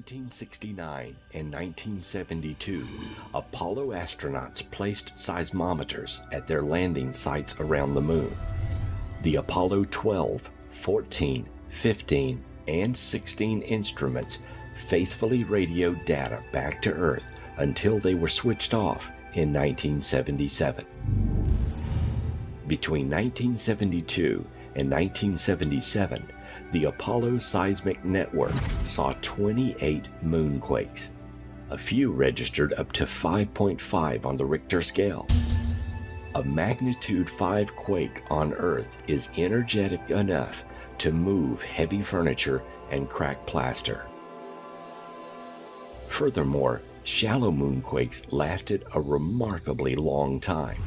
1969 and 1972, Apollo astronauts placed seismometers at their landing sites around the moon. The Apollo 12, 14, 15, and 16 instruments faithfully radioed data back to Earth until they were switched off in 1977. Between 1972 and 1977, the Apollo seismic network saw 28 moonquakes. A few registered up to 5.5 on the Richter scale. A magnitude 5 quake on Earth is energetic enough to move heavy furniture and crack plaster. Furthermore, shallow moonquakes lasted a remarkably long time.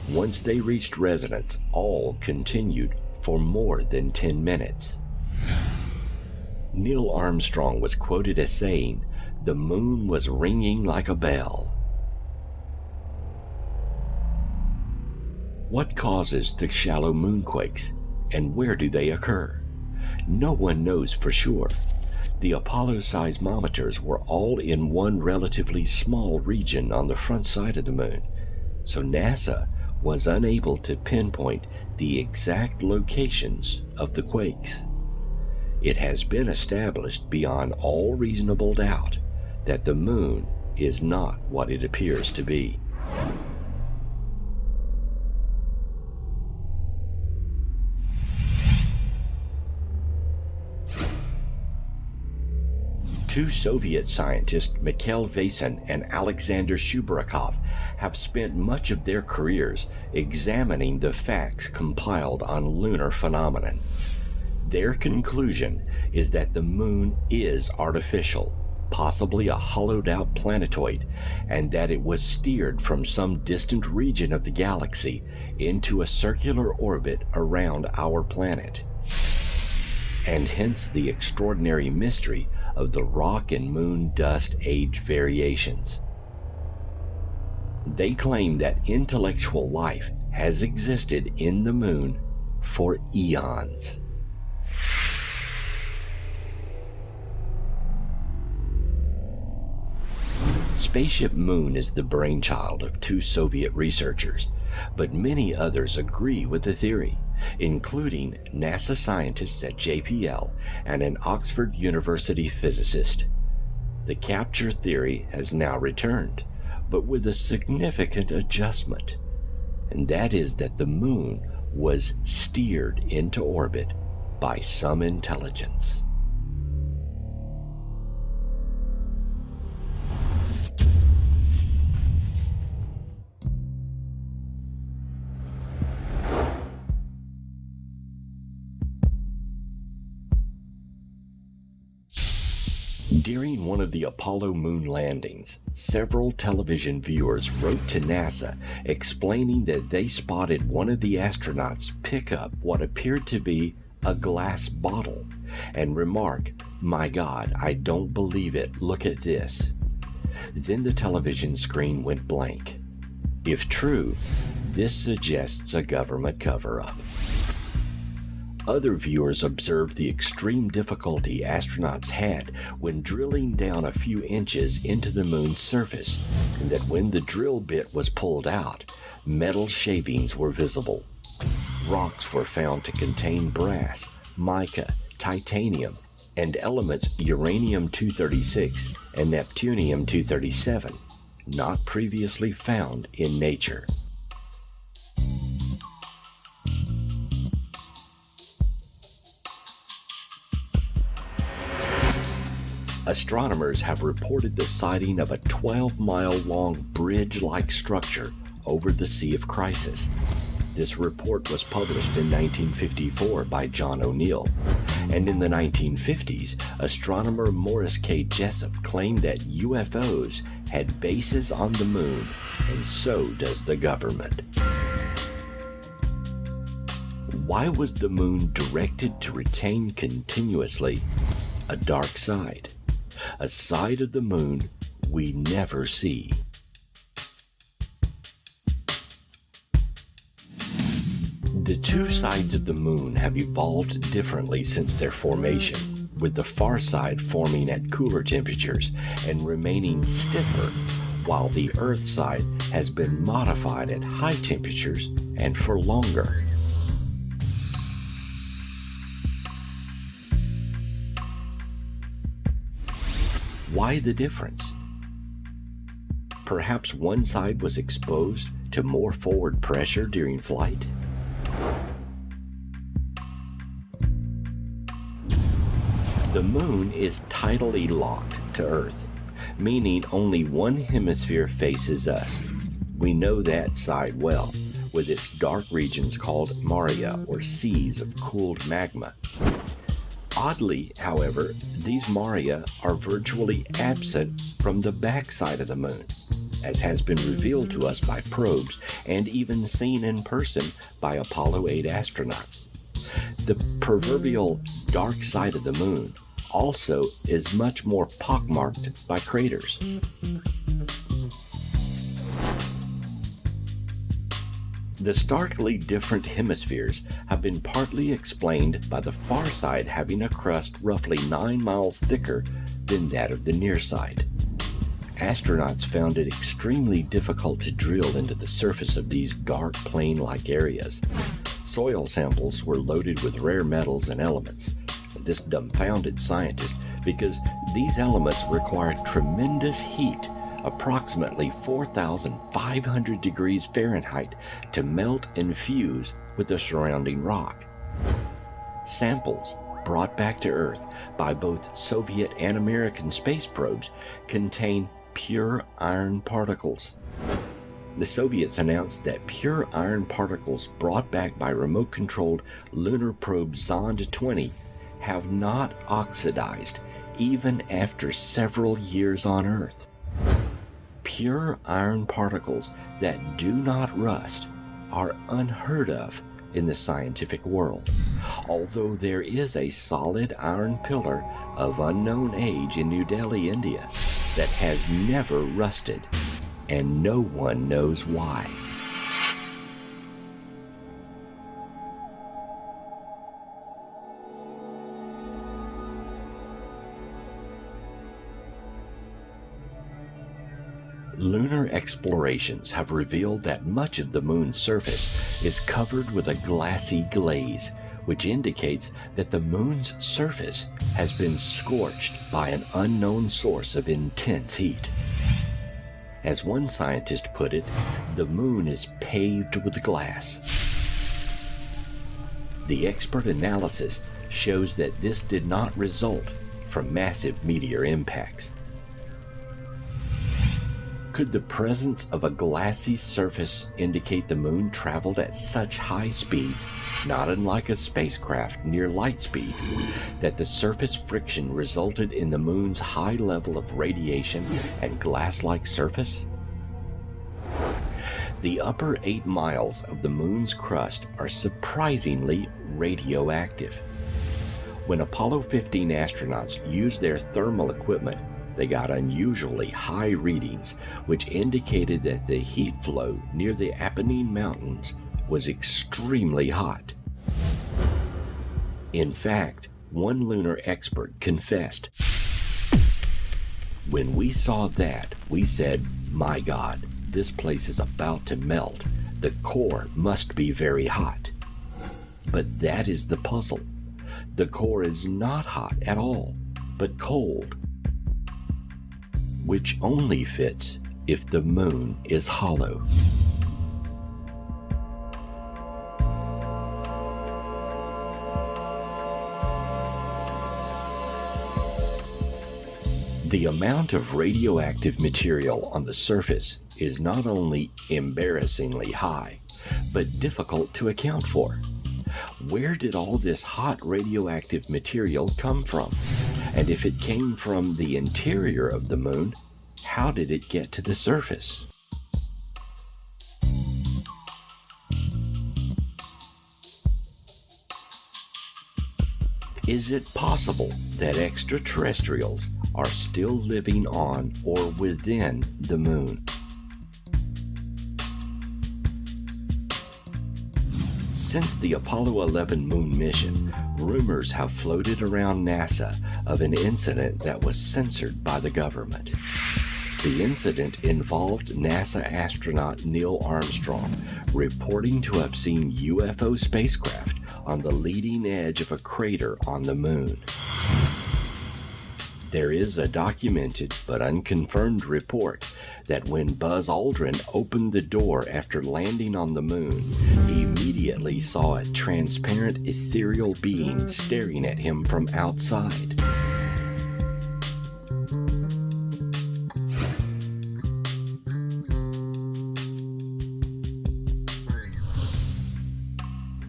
Once they reached resonance, all continued for more than 10 minutes. Neil Armstrong was quoted as saying, "The moon was ringing like a bell." What causes the shallow moonquakes, and where do they occur? No one knows for sure. The Apollo seismometers were all in one relatively small region on the front side of the moon, so NASA was unable to pinpoint the exact locations of the quakes. It has been established beyond all reasonable doubt that the moon is not what it appears to be. Two Soviet scientists, Mikhail Vasin and Alexander Shubrakov, have spent much of their careers examining the facts compiled on lunar phenomenon. Their conclusion is that the moon is artificial, possibly a hollowed-out planetoid, and that it was steered from some distant region of the galaxy into a circular orbit around our planet. And hence the extraordinary mystery of the rock and moon dust age variations. They claim that intellectual life has existed in the moon for eons. Spaceship Moon is the brainchild of two Soviet researchers, but many others agree with the theory, including NASA scientists at JPL and an Oxford University physicist. The capture theory has now returned, but with a significant adjustment, and that is that the moon was steered into orbit by some intelligence. During one of the Apollo moon landings, several television viewers wrote to NASA explaining that they spotted one of the astronauts pick up what appeared to be a glass bottle and remark, "My God, I don't believe it, look at this." Then the television screen went blank. If true, this suggests a government cover-up. Other viewers observed the extreme difficulty astronauts had when drilling down a few inches into the moon's surface, and that when the drill bit was pulled out, metal shavings were visible. Rocks were found to contain brass, mica, titanium, and elements uranium-236 and neptunium-237, not previously found in nature. Astronomers have reported the sighting of a 12-mile-long bridge-like structure over the Sea of Crisis. This report was published in 1954 by John O'Neill, and in the 1950s, astronomer Morris K. Jessup claimed that UFOs had bases on the moon, and so does the government. Why was the moon directed to retain continuously a dark side? A side of the moon we never see. The two sides of the moon have evolved differently since their formation. with the far side forming at cooler temperatures and remaining stiffer, while the Earth side has been modified at high temperatures and for longer. Why the difference? Perhaps one side was exposed to more forward pressure during flight? The moon is tidally locked to Earth, meaning only one hemisphere faces us. We know that side well, with its dark regions called maria, or seas of cooled magma. Oddly, however, these maria are virtually absent from the backside of the moon, as has been revealed to us by probes and even seen in person by Apollo 8 astronauts. The proverbial dark side of the moon also is much more pockmarked by craters. The starkly different hemispheres have been partly explained by the far side having a crust roughly 9 miles thicker than that of the near side. Astronauts found it extremely difficult to drill into the surface of these dark plain-like areas. Soil samples were loaded with rare metals and elements. This dumbfounded scientists because these elements require tremendous heat, approximately 4,500 degrees Fahrenheit, to melt and fuse with the surrounding rock. Samples brought back to Earth by both Soviet and American space probes contain pure iron particles. The Soviets announced that pure iron particles brought back by remote-controlled lunar probe Zond 20 have not oxidized even after several years on Earth. Pure iron particles that do not rust are unheard of in the scientific world, although there is a solid iron pillar of unknown age in New Delhi, India, that has never rusted, and no one knows why. Lunar explorations have revealed that much of the moon's surface is covered with a glassy glaze, which indicates that the moon's surface has been scorched by an unknown source of intense heat. As one scientist put it, the moon is paved with glass. The expert analysis shows that this did not result from massive meteor impacts. Could the presence of a glassy surface indicate the moon traveled at such high speeds, not unlike a spacecraft near light speed, that the surface friction resulted in the moon's high level of radiation and glass-like surface? The upper 8 miles of the moon's crust are surprisingly radioactive. When Apollo 15 astronauts used their thermal equipment, they got unusually high readings, which indicated that the heat flow near the Apennine Mountains was extremely hot. In fact, one lunar expert confessed, "When we saw that, we said, 'My God, this place is about to melt. The core must be very hot.' But that is the puzzle. The core is not hot at all, but cold, which only fits if the moon is hollow." The amount of radioactive material on the surface is not only embarrassingly high, but difficult to account for. Where did all this hot radioactive material come from? And if it came from the interior of the moon, how did it get to the surface? Is it possible that extraterrestrials are still living on or within the moon? Since the Apollo 11 moon mission, rumors have floated around NASA of an incident that was censored by the government. The incident involved NASA astronaut Neil Armstrong reporting to have seen UFO spacecraft on the leading edge of a crater on the moon. There is a documented but unconfirmed report that when Buzz Aldrin opened the door after landing on the moon, he immediately saw a transparent ethereal being staring at him from outside.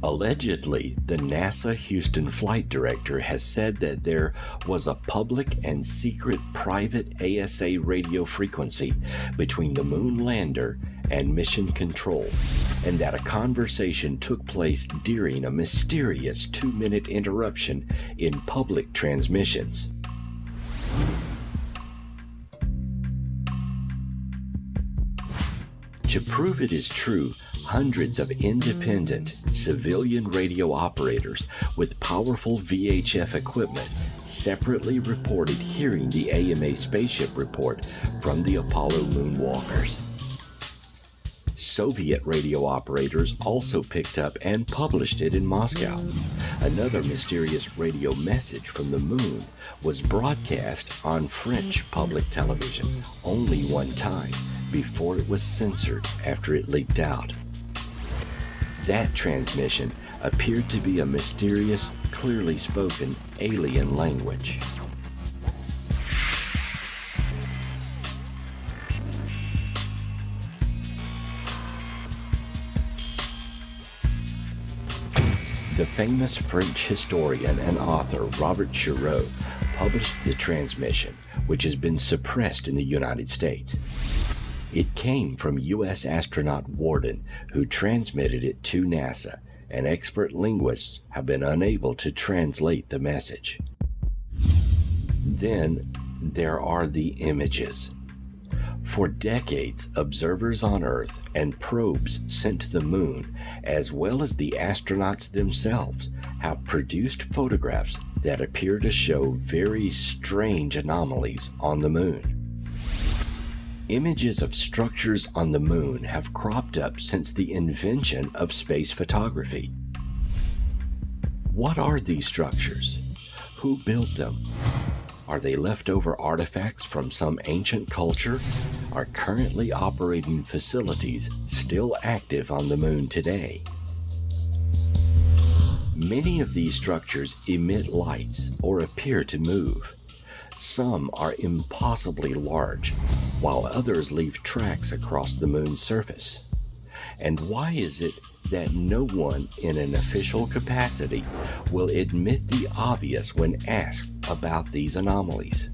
Allegedly, the NASA Houston flight director has said that there was a public and secret private ASA radio frequency between the moon lander and mission control, and that a conversation took place during a mysterious 2-minute interruption in public transmissions. To prove it is true, hundreds of independent civilian radio operators with powerful VHF equipment separately reported hearing the AMA spaceship report from the Apollo moonwalkers. Soviet radio operators also picked up and published it in Moscow. Another mysterious radio message from the moon was broadcast on French public television only one time before it was censored after it leaked out. That transmission appeared to be a mysterious, clearly spoken alien language. The famous French historian and author Robert Giraud published the transmission, which has been suppressed in the United States. It came from U.S. astronaut Worden, who transmitted it to NASA, and expert linguists have been unable to translate the message. Then there are the images. For decades, observers on Earth and probes sent to the moon, as well as the astronauts themselves, have produced photographs that appear to show very strange anomalies on the moon. Images of structures on the moon have cropped up since the invention of space photography. What are these structures? Who built them? Are they leftover artifacts from some ancient culture? Are currently operating facilities still active on the moon today? Many of these structures emit lights or appear to move. Some are impossibly large, while others leave tracks across the moon's surface. And why is it that no one in an official capacity will admit the obvious when asked about these anomalies?